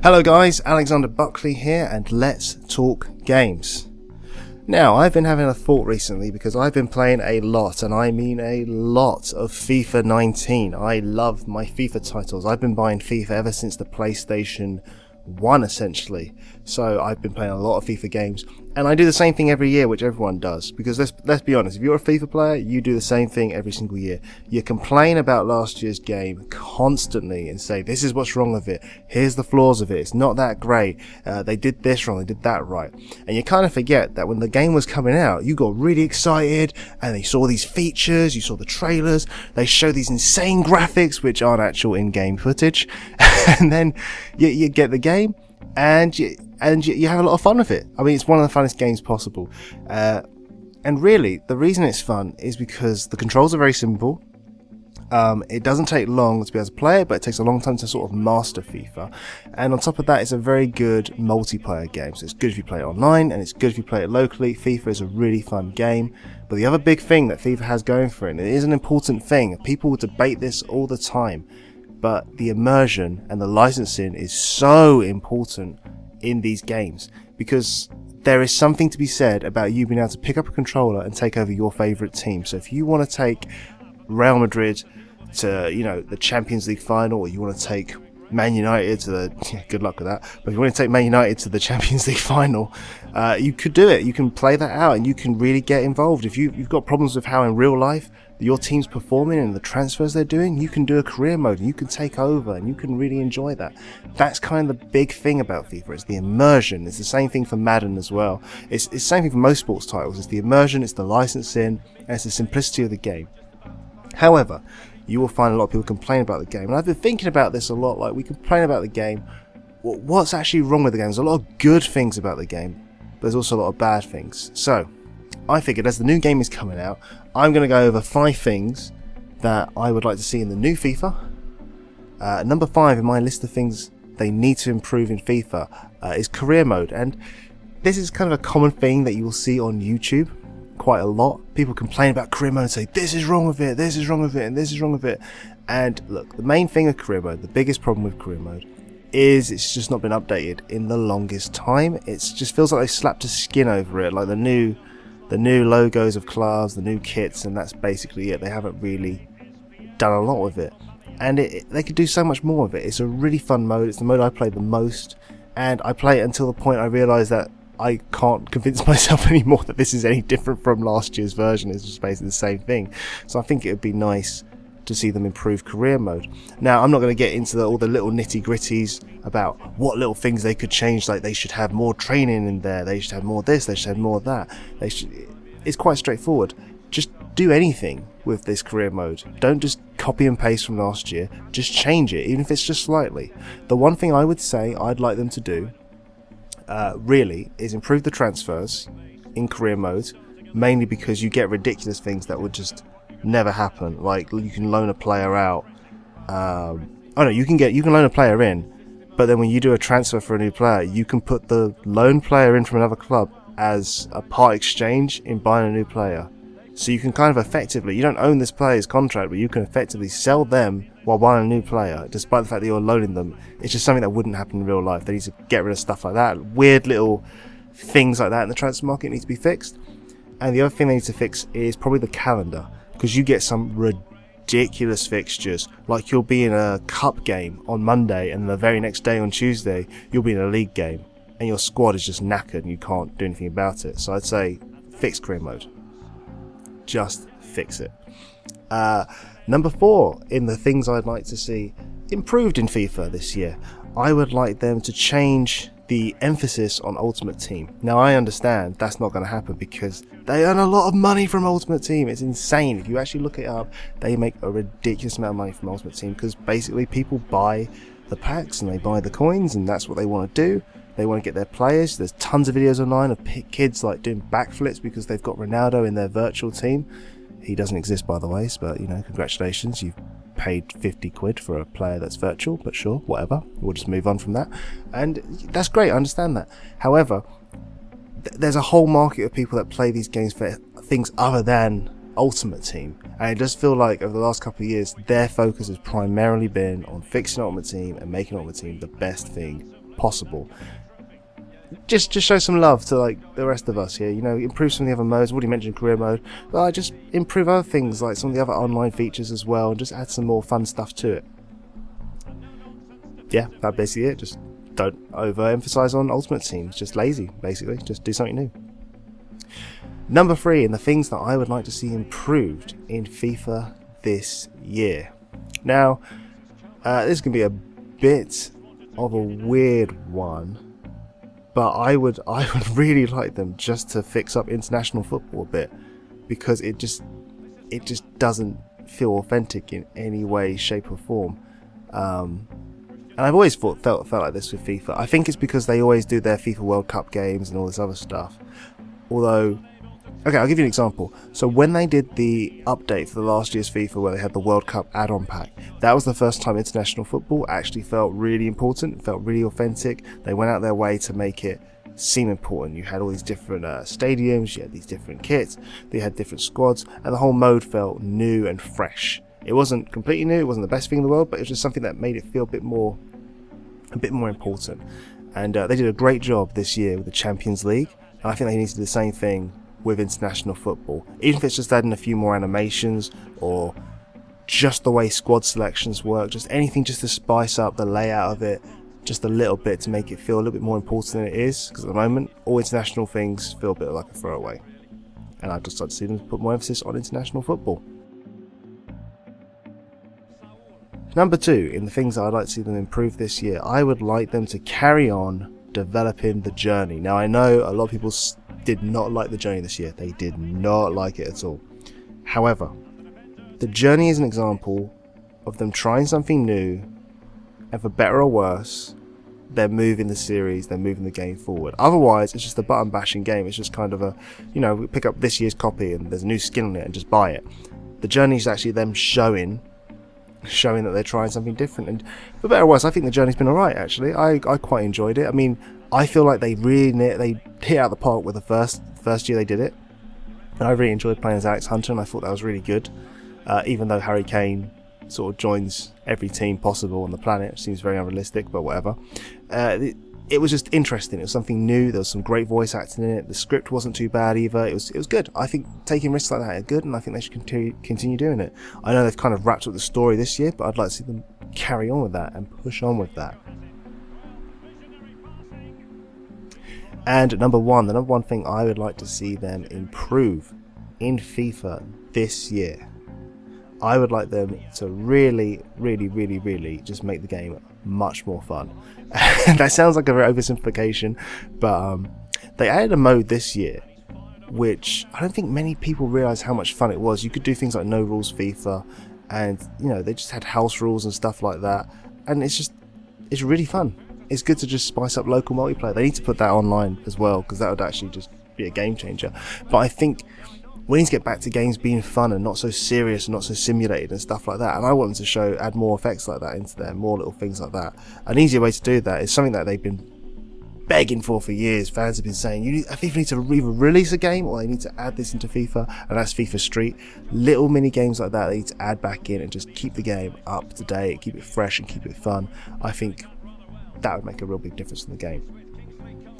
Hello guys, Alexandre Buckley here, and let's talk games. Now, I've been having a thought recently because I've been playing a lot, and I mean a lot, of FIFA 19. I love my FIFA titles. I've been buying FIFA ever since the PlayStation 1 essentially. So I've been playing a lot of FIFA games, and I do the same thing every year, which everyone does, because let's be honest, if you're a FIFA player, you do the same thing every single year. You complain about last year's game constantly and say, this is what's wrong with it, here's the flaws of it, it's not that great, they did this wrong, they did that right. And you kind of forget that when the game was coming out, you got really excited, and you saw these features, you saw the trailers, they show these insane graphics, which aren't actual in-game footage, and then you get the game, and you have a lot of fun with it. I mean, it's one of the funnest games possible. And really, the reason it's fun is because the controls are very simple. It doesn't take long to be able to play it, but it takes a long time to sort of master FIFA. And on top of that, it's a very good multiplayer game. So it's good if you play it online, and it's good if you play it locally. FIFA is a really fun game. But the other big thing that FIFA has going for it, and it is an important thing, people debate this all the time, but the immersion and the licensing is so important in these games, because there is something to be said about you being able to pick up a controller and take over your favourite team. So if you want to take Real Madrid to, the Champions League final, or you want to take Man United to the, good luck with that, but if you want to take Man United to the Champions League final, you could do it. You can play that out and you can really get involved. If you've got problems with how in real life your team's performing and the transfers they're doing, you can do a career mode and you can take over and you can really enjoy that. That's kind of the big thing about FIFA. It's the immersion. It's the same thing for Madden as well. It's the same thing for most sports titles. It's the immersion, it's the licensing, and it's the simplicity of the game. However, you will find a lot of people complain about the game, and I've been thinking about this a lot. Like, we complain about the game, what's actually wrong with the game? There's a lot of good things about the game, but there's also a lot of bad things. So I figured, as the new game is coming out, I'm going to go over 5 things that I would like to see in the new FIFA. Number 5 in my list of things they need to improve in FIFA is career mode, and this is kind of a common thing that you will see on YouTube quite a lot. People complain about career mode and say, this is wrong with it, this is wrong with it, and this is wrong with it. And look, the main thing of career mode, the biggest problem with career mode, is it's just not been updated in the longest time. It just feels like they slapped a skin over it, like the new logos of clubs, the new kits, and that's basically it. They haven't really done a lot with it, and they could do so much more with it. It's a really fun mode. It's the mode I play the most, and I play it until the point I realise that I can't convince myself anymore that this is any different from last year's version. It's just basically the same thing. So I think it would be nice to see them improve career mode. Now, I'm not going to get into all the little nitty gritties about what little things they could change, like they should have more training in there, they should have more this, they should have more that. It's quite straightforward. Just do anything with this career mode. Don't just copy and paste from last year. Just change it, even if it's just slightly. The one thing I would say I'd like them to do really is improve the transfers in career mode, mainly because you get ridiculous things that would just never happen. Like, you can loan a player out. You can loan a player in, but then when you do a transfer for a new player, you can put the loan player in from another club as a part exchange in buying a new player. So you can kind of effectively, you don't own this player's contract, but you can effectively sell them while buying a new player, despite the fact that you're loaning them. It's just something that wouldn't happen in real life. They need to get rid of stuff like that. Weird little things like that in the transfer market need to be fixed. And the other thing they need to fix is probably the calendar, because you get some ridiculous fixtures. Like, you'll be in a cup game on Monday, and the very next day on Tuesday, you'll be in a league game, and your squad is just knackered and you can't do anything about it. So I'd say fix career mode. Just fix it. Number 4 in the things I'd like to see improved in FIFA this year, I would like them to change the emphasis on Ultimate Team. Now, I understand that's not going to happen because they earn a lot of money from Ultimate Team. It's insane. If you actually look it up, they make a ridiculous amount of money from Ultimate Team, because basically people buy the packs and they buy the coins, and that's what they want to do. They want to get their players. There's tons of videos online of kids like doing backflips because they've got Ronaldo in their virtual team. He doesn't exist, by the way, but congratulations, you've paid 50 quid for a player that's virtual, but sure, whatever, we'll just move on from that. And that's great, I understand that. However, there's a whole market of people that play these games for things other than Ultimate Team, and it does feel like over the last couple of years their focus has primarily been on fixing Ultimate Team and making Ultimate Team the best thing possible. Just show some love to like the rest of us here, you know, improve some of the other modes. I've already mentioned career mode, but just improve other things like some of the other online features as well, and just add some more fun stuff to it. Yeah, that's basically it. Just don't overemphasize on Ultimate Team. It's just lazy, basically. Just do something new. Number 3, in the things that I would like to see improved in FIFA this year. Now, this can be a bit of a weird one, but I would really like them just to fix up international football a bit, because it just doesn't feel authentic in any way, shape or form. And I've always felt like this with FIFA. I think it's because they always do their FIFA World Cup games and all this other stuff. Although, okay, I'll give you an example. So when they did the update for the last year's FIFA where they had the World Cup add-on pack, that was the first time international football actually felt really important, it felt really authentic. They went out their way to make it seem important. You had all these different stadiums, you had these different kits, they had different squads, and the whole mode felt new and fresh. It wasn't completely new, it wasn't the best thing in the world, but it was just something that made it feel a bit more important. And they did a great job this year with the Champions League, and I think they need to do the same thing with international football, even if it's just adding a few more animations or just the way squad selections work, just anything just to spice up the layout of it just a little bit to make it feel a little bit more important than it is, because at the moment all international things feel a bit like a throwaway, and I'd just like to see them put more emphasis on international football. Number 2, in the things that I'd like to see them improve this year, I would like them to carry on developing the journey. Now I know a lot of people did not like the journey this year. They did not like it at all. However, the journey is an example of them trying something new, and for better or worse, they're moving the series, they're moving the game forward. Otherwise, it's just a button bashing game. It's just kind of a, you know, we pick up this year's copy and there's a new skin on it and just buy it. The journey is actually them showing that they're trying something different, and for better or worse, I think the journey's been alright actually. I quite enjoyed it. I mean, I feel like they hit out the park with the first year they did it, and I really enjoyed playing as Alexandre, and I thought that was really good. Even though Harry Kane sort of joins every team possible on the planet, it seems very unrealistic, but whatever. It was just interesting. It was something new. There was some great voice acting in it. The script wasn't too bad either. It was good. I think taking risks like that are good, and I think they should continue doing it. I know they've kind of wrapped up the story this year, but I'd like to see them carry on with that and push on with that. And the number one thing I would like to see them improve in FIFA this year, I would like them to really just make the game much more fun. That sounds like a very oversimplification, but they added a mode this year which I don't think many people realise how much fun it was. You could do things like no rules FIFA, and you know, they just had house rules and stuff like that, and it's really fun. It's good to just spice up local multiplayer. They need to put that online as well, because that would actually just be a game changer. But I think we need to get back to games being fun and not so serious and not so simulated and stuff like that, and I want them to add more effects like that into there, more little things like that. An easier way to do that is something that they've been begging for years. Fans have been saying FIFA need to either release a game or they need to add this into FIFA, and that's FIFA Street. Little mini games like that they need to add back in and just keep the game up to date, keep it fresh and keep it fun. I think that would make a real big difference in the game.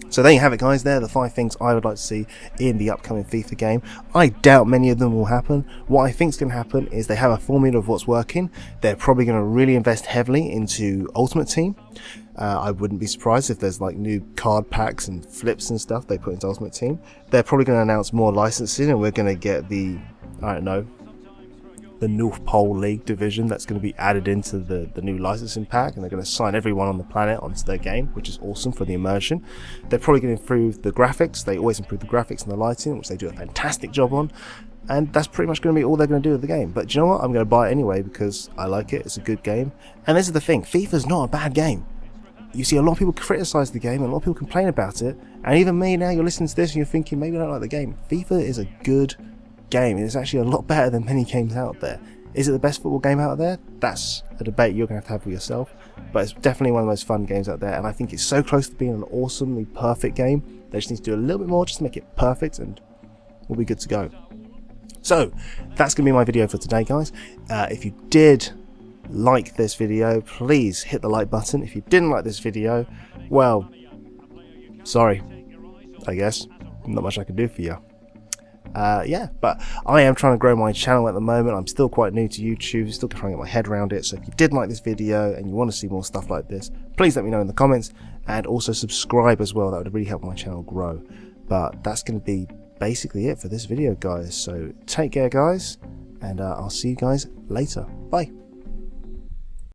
So there you have it, guys. There are the 5 things I would like to see in the upcoming FIFA game. I doubt many of them will happen. What I think is going to happen is they have a formula of what's working. They're probably going to really invest heavily into Ultimate Team. I wouldn't be surprised if there's like new card packs and flips and stuff they put into Ultimate Team. They're probably going to announce more licensing, and we're going to get the, I don't know, the North Pole League division that's going to be added into the new licensing pack, and they're going to sign everyone on the planet onto their game, which is awesome for the immersion. They're probably going to improve the graphics. They always improve the graphics and the lighting, which they do a fantastic job on, and that's pretty much going to be all they're going to do with the game. But do you know what? I'm going to buy it anyway because I like it. It's a good game, and this is the thing, FIFA's not a bad game. You see a lot of people criticise the game, and a lot of people complain about it, and even me now, you're listening to this and you're thinking maybe I don't like the game. FIFA is a good game. It's actually a lot better than many games out there. Is it the best football game out there? That's a debate you're going to have for yourself, but it's definitely one of the most fun games out there, and I think it's so close to being an awesomely perfect game. They just need to do a little bit more just to make it perfect, and we'll be good to go. So that's going to be my video for today, guys. If you did like this video, please hit the like button. If you didn't like this video, well, sorry, I guess. Not much I can do for you. Yeah, but I am trying to grow my channel at the moment. I'm still quite new to YouTube, still trying to get my head around it. So if you did like this video and you want to see more stuff like this, please let me know in the comments, and also subscribe as well. That would really help my channel grow. But that's going to be basically it for this video, guys. So take care, guys, and I'll see you guys later. Bye.